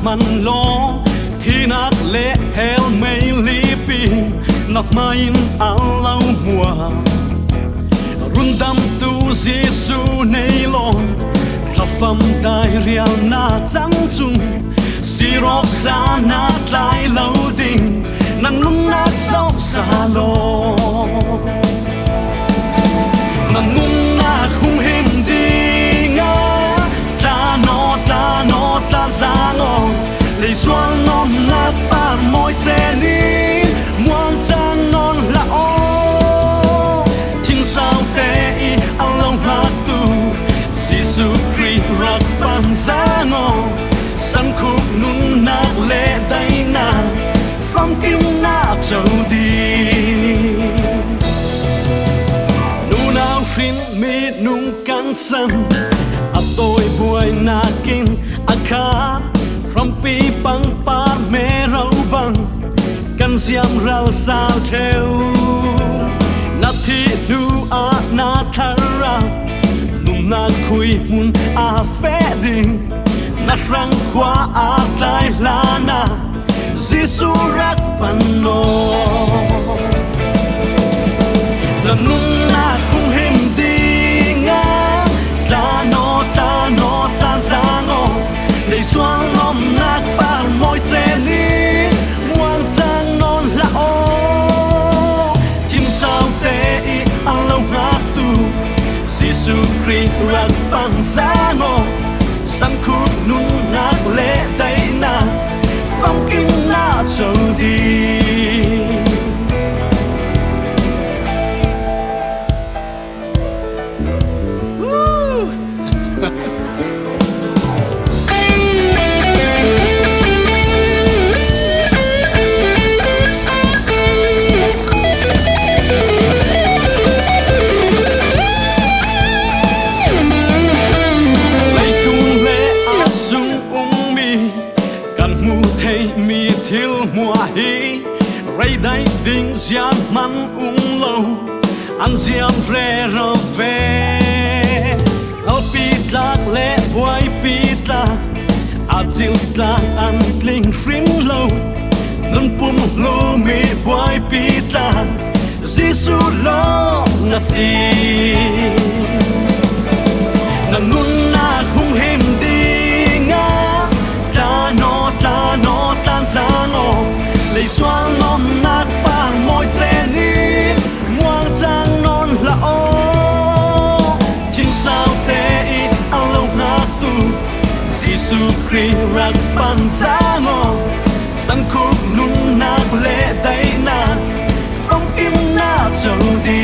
man lo thi nát lệ heo mây li pin nọc main alo mùa run đam tu Giêsu nei lon khắp phàm đại riêng na trắng trung sirok sa na lại lâu đình nan lung nát sâu xa lo nan ngung nát hung hên đi ngã ta nó ta ra ngon lấy xoang ngon nát ba môi che ní muang trang non là ô thiên sao te y ang long hát tu Giêsu Christ rak ban ra ngon săn khúc nun nát lệ tay na phong kim na châu đi nu nào xin mi nung căng sân à tôi buổi na kinh à khát from pi băng pa mẹ rau băng căn diam rau sao theo na thi nu a na thara nung na khui mun a phê đình na răng qua a tai lana Giêsu rak pano la nung na hung hên đi ngã ta nó ta ra ngô để xoang ngom nát ba môi che ní muang trang non là ô chim sao te y ang lâu hát tu Giêsu Christ rak ban ra ngô sang khúc nun nát lệ tay na phong kinh na châu đi mi thiếu mùa hi ray đáy đinh giang man lâu ăn diam rè rò về al pita lệ boy pita atil ta ăn kling rim lâu nun pum lu mi boy pita Giêsu lo na si na nun na hung hên đi ngã ta nó tan ra ngô lấy xoang ngon nát ba môi che ní muang trang non là ô thiên sao te y ang lâu hát tu Giêsu Christ rak ban ra ngô sang khúc nun nát lệ tay na phong kim na châu đi